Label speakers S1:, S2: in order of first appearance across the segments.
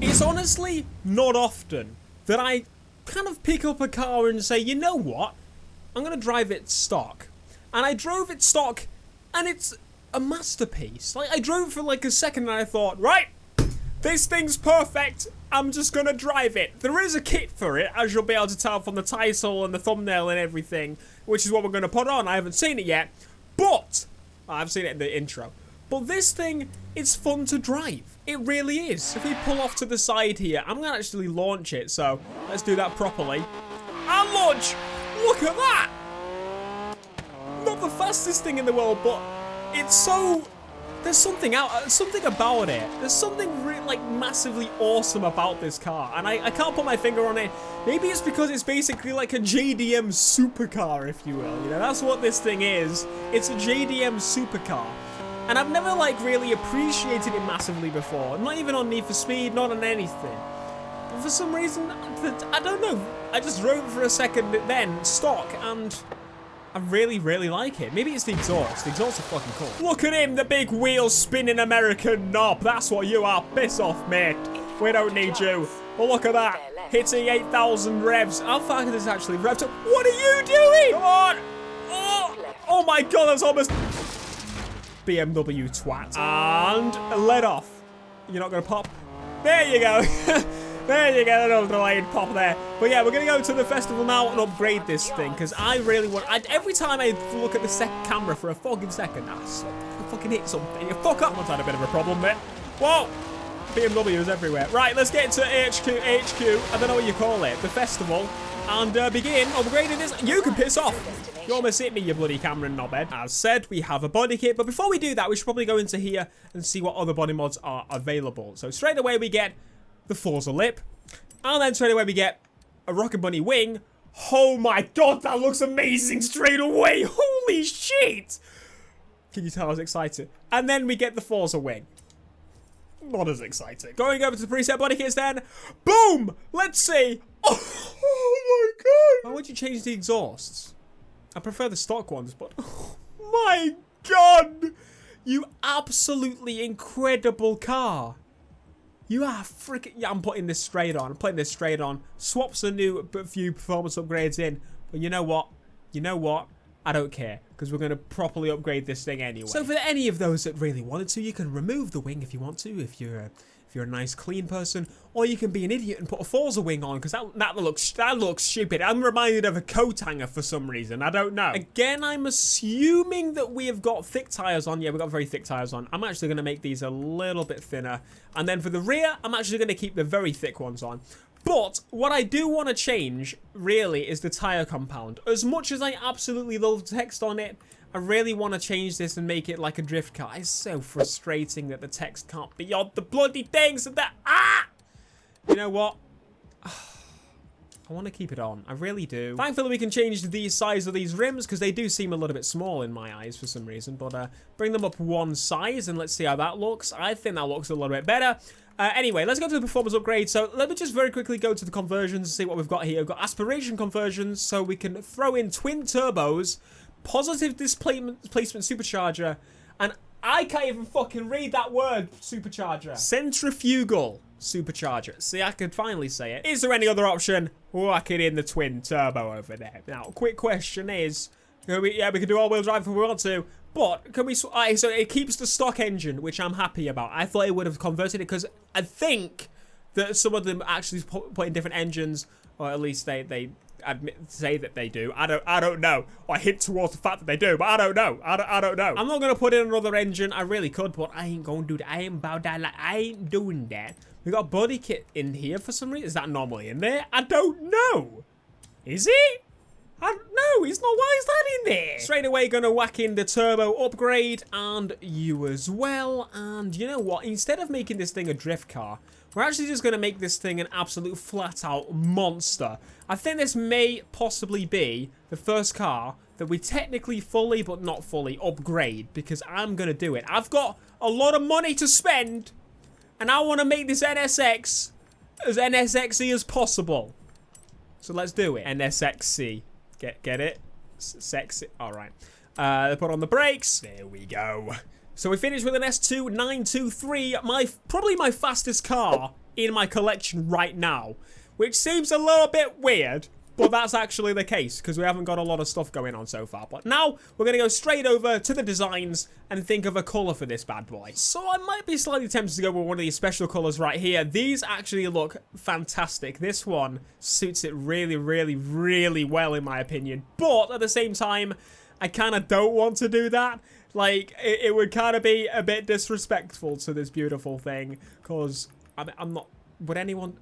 S1: It's honestly not often that I kind of pick up a car and say, you know what? I'm going to drive it stock. And I drove it stock, and it's a masterpiece. Like, I drove it for like a second and I thought, right, this thing's perfect. I'm just going to drive it. There is a kit for it, as you'll be able to tell from the title and the thumbnail and everything, which is what we're going to put on. I haven't seen it yet, but I've seen it in the intro. But this thing, it's fun to drive. It really is. If we pull off to the side here, I'm going to actually launch it. So let's do that properly. And launch. Look at that. Not the fastest thing in the world, but it's so... There's something about it. There's something really, like, massively awesome about this car. And I can't put my finger on it. Maybe it's because it's basically like a JDM supercar, if you will. You know, that's what this thing is. It's a JDM supercar. And I've never, like, really appreciated it massively before. Not even on Need for Speed, not on anything. But for some reason, I don't know. I just drove it for a second then, stock, and I really, really like it. Maybe it's the exhaust. The exhaust are fucking cool. Look at him, the big wheel spinning American knob. That's what you are. Piss off, mate. We don't need you. Well, look at that. Hitting 8,000 revs. How far can this actually rev to? What are you doing? Come on. Oh my god, that's almost... BMW twat. And let off. You're not going to pop? There you go. There you go, another delayed pop there. But yeah, we're going to go to the festival now and upgrade this thing, because I really want... every time I look at the camera for a fucking second, I fucking hit something. You fuck up. I've had a bit of a problem there. Whoa! BMWs everywhere. Right, let's get to HQ. I don't know what you call it. The festival. And begin upgrading this. You can piss off. You almost hit me, you bloody Cameron knobhead. As said, we have a body kit. But before we do that, we should probably go into here and see what other body mods are available. So straight away, we get the Forza lip. And then straight away, we get a Rocket Bunny wing. Oh my god, that looks amazing straight away. Holy shit. Can you tell I was excited? And then we get the Forza wing. Not as exciting. Going over to the preset body kits then. Boom! Let's see. Oh my god. Why would you change the exhausts? I prefer the stock ones, but oh my god. You absolutely incredible car. You are freaking... Yeah, I'm putting this straight on. I'm putting this straight on. Swaps a new few performance upgrades in. But you know what? You know what? I don't care, because we're going to properly upgrade this thing anyway. So for any of those that really wanted to, you can remove the wing if you want to, if you're a nice clean person, or you can be an idiot and put a Forza wing on, because that looks stupid. I'm reminded of a coat hanger for some reason. I don't know. Again, I'm assuming that we have got thick tires on. Yeah, we've got very thick tires on. I'm actually going to make these a little bit thinner. And then for the rear, I'm actually going to keep the very thick ones on. But what I do want to change, really, is the tire compound. As much as I absolutely love text on it, I really want to change this and make it like a drift car. It's so frustrating that the text can't be on the bloody things and that... Ah! You know what? I want to keep it on. I really do. Thankfully, we can change the size of these rims, because they do seem a little bit small in my eyes for some reason. But bring them up one size, and let's see how that looks. I think that looks a little bit better. Anyway, let's go to the performance upgrade. So let me just very quickly go to the conversions and see what we've got here. We've got aspiration conversions, so we can throw in twin turbos, positive displacement supercharger, and I can't even fucking read that word, supercharger. Centrifugal supercharger. See, I could finally say it. Is there any other option? Whack it in the twin turbo over there. Now, quick question is, we can do all-wheel drive if we want to, but can we... so it keeps the stock engine, which I'm happy about. I thought it would have converted it, because I think that some of them actually put in different engines, or at least they say that they do. I don't know. I hint towards the fact that they do, but I don't know. I don't know. I'm not gonna put in another engine. I really could, but I ain't gonna do that. I ain't about that. Like, I ain't doing that. We got a body kit in here for some reason. Is that normally in there? I don't know. Is it? No, it's not. Why is that in there? Straight away, gonna whack in the turbo upgrade, and you as well. And you know what? Instead of making this thing a drift car, we're actually just gonna make this thing an absolute flat-out monster. I think this may possibly be the first car that we technically fully, but not fully, upgrade, because I'm gonna do it. I've got a lot of money to spend, and I want to make this NSX as NSXy as possible. So let's do it. NSXy. Get it? Sexy. All right. Put on the brakes. There we go. So we finished with an S2 923. Probably my fastest car in my collection right now, which seems a little bit weird, but that's actually the case because we haven't got a lot of stuff going on so far. But now we're going to go straight over to the designs and think of a colour for this bad boy. So I might be slightly tempted to go with one of these special colours right here. These actually look fantastic. This one suits it really, really, really well in my opinion. But at the same time, I kind of don't want to do that. Like, it would kind of be a bit disrespectful to this beautiful thing because I'm not... Would anyone...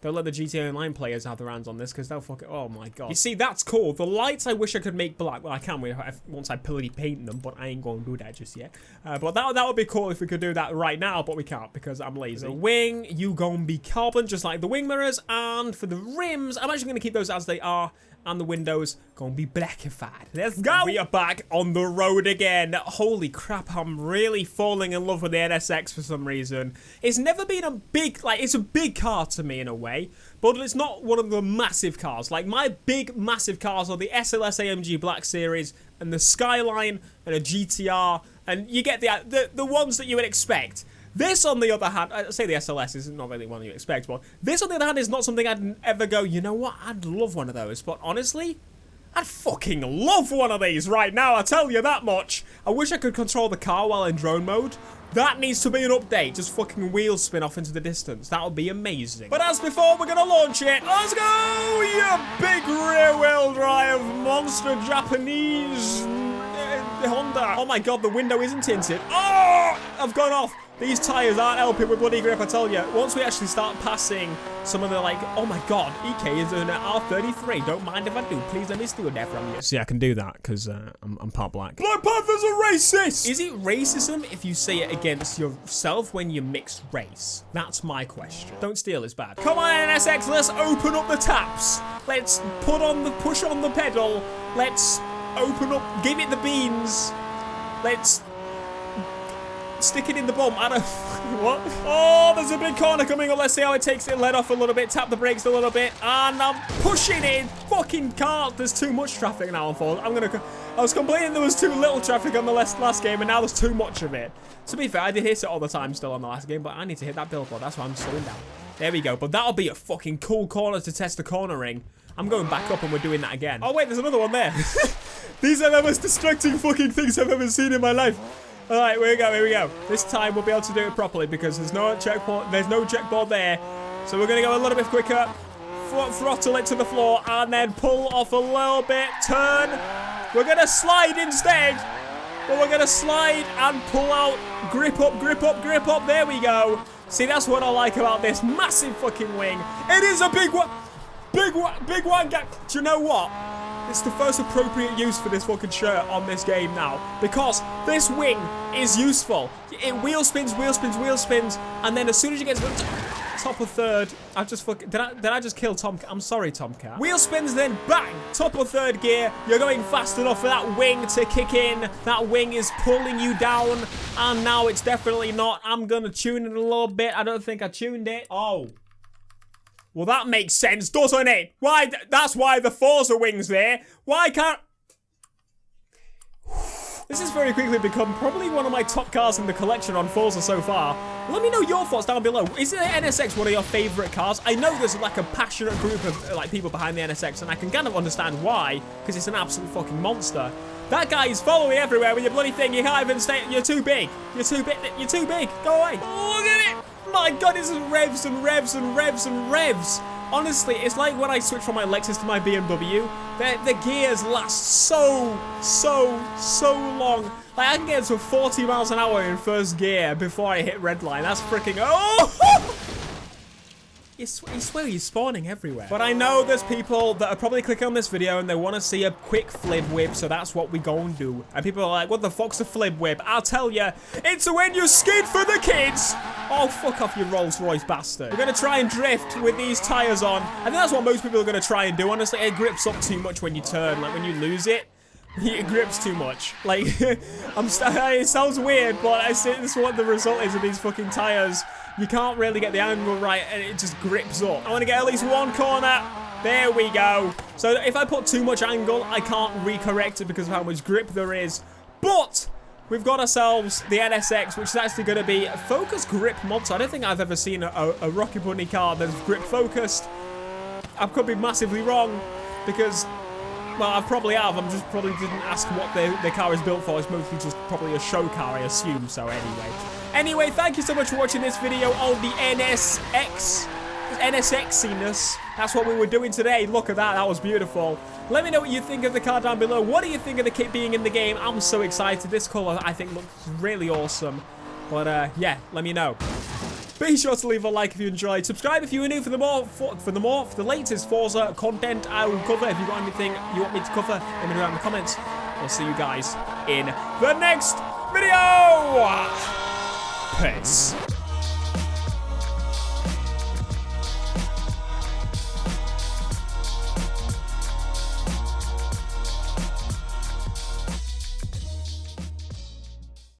S1: Don't let the GTA Online players have their hands on this because they'll fuck it. Oh my god. You see, that's cool. The lights I wish I could make black. Well, I can once I pilly paint them, but I ain't going to do that just yet. But that would be cool if we could do that right now, but we can't because I'm lazy. The wing, you gonna be carbon just like the wing mirrors. And for the rims, I'm actually going to keep those as they are. And the windows gonna be blackified. Let's go! We are back on the road again. Holy crap, I'm really falling in love with the NSX for some reason. It's never been a big, like, it's a big car to me in a way, but it's not one of the massive cars. Like, my big, massive cars are the SLS AMG Black Series and the Skyline and a GTR, and you get the ones that you would expect. This, on the other hand, I say the SLS is not really one you expect, but this, on the other hand, is not something I'd ever go, you know what, I'd love one of those. But honestly, I'd fucking love one of these right now, I tell you that much. I wish I could control the car while in drone mode. That needs to be an update, just fucking wheels spin off into the distance. That would be amazing. But as before, we're gonna launch it. Let's go, you big rear-wheel drive monster Japanese Honda. Oh my god, the window isn't tinted. Oh, I've gone off. These tyres aren't helping with bloody grip, I tell you. Once we actually start passing some of the, like, oh my god, EK is an R33. Don't mind if I do. Please let me steal that from you. See, I can do that because I'm part black. BlackPantha's a racist! Is it racism if you say it against yourself when you mix race? That's my question. Don't steal is bad. Come on, NSX, let's open up the taps. Let's push on the pedal. Let's open up, give it the beans. Let's stick it in the bum. I don't... What? Oh, there's a big corner coming up. Let's see how it takes it. Let off a little bit. Tap the brakes a little bit. And I'm pushing it. Fucking car. There's too much traffic now on Forza. I was complaining there was too little traffic on the last game, and now there's too much of it. To be fair, I did hit it all the time still on the last game, but I need to hit that billboard. That's why I'm slowing down. There we go. But that'll be a fucking cool corner to test the cornering. I'm going back up and we're doing that again. Oh, wait, there's another one there. These are the most distracting fucking things I've ever seen in my life. All right, here we go. This time we'll be able to do it properly because there's no checkpoint. There's no checkboard there. So we're going to go a little bit quicker. Throttle it to the floor and then pull off a little bit. Turn. We're going to slide instead. But we're going to slide and pull out. Grip up, grip up, grip up. There we go. See, that's what I like about this massive fucking wing. It is a big one. Big one. Do you know what? It's the first appropriate use for this fucking shirt on this game now. Because this wing is useful. It wheel spins, and then as soon as you get to the top of third, I've just fucking... Did I just kill Tom? I'm sorry, Tomcat. Wheel spins, then bang! Top of third gear. You're going fast enough for that wing to kick in. That wing is pulling you down. And now it's definitely not. I'm going to tune it a little bit. I don't think I tuned it. Oh. Well, that makes sense, doesn't it? Why? That's why the Forza wing's there. Why can't... This has very quickly become probably one of my top cars in the collection on Forza so far. Let me know your thoughts down below. Is the NSX one of your favourite cars? I know there's like a passionate group of like people behind the NSX, and I can kind of understand why, because it's an absolute fucking monster. That guy is following everywhere with your bloody thing. You can't even stay. You're too big. You're too big. You're too big. Go away. Look at it. My god, it's revs and revs and revs and revs. Honestly, it's like when I switch from my Lexus to my BMW. The gears last so long. Like, I can get to 40 miles an hour in first gear before I hit red line. That's freaking... Oh! You swear you're spawning everywhere. But I know there's people that are probably clicking on this video and they want to see a quick flip whip, so that's what we gon' do. And people are like, what the fuck's a flip whip? I'll tell you, it's when you skid for the kids. Oh, fuck off, you Rolls Royce bastard. We're going to try and drift with these tires on. I think that's what most people are going to try and do. Honestly, it grips up too much when you turn. Like, when you lose it, it grips too much. Like, it sounds weird, but I say this is what the result is of these fucking tires. You can't really get the angle right, and it just grips up. I want to get at least one corner. There we go. So if I put too much angle, I can't recorrect it because of how much grip there is. But we've got ourselves the NSX, which is actually going to be a focus grip mod. So I don't think I've ever seen a Rocket Bunny car that's grip focused. I could be massively wrong because, well, I probably have. I'm just probably didn't ask what the car is built for. It's mostly just probably a show car, I assume. So anyway, thank you so much for watching this video on the NSXiness. That's what we were doing today. Look at that. That was beautiful. Let me know what you think of the car down below. What do you think of the kit being in the game? I'm so excited. This color, I think, looks really awesome. But, yeah, let me know. Be sure to leave a like if you enjoyed. Subscribe if you are new for the latest Forza content I will cover. If you've got anything you want me to cover, let me know in the comments. I'll see you guys in the next video. Peace.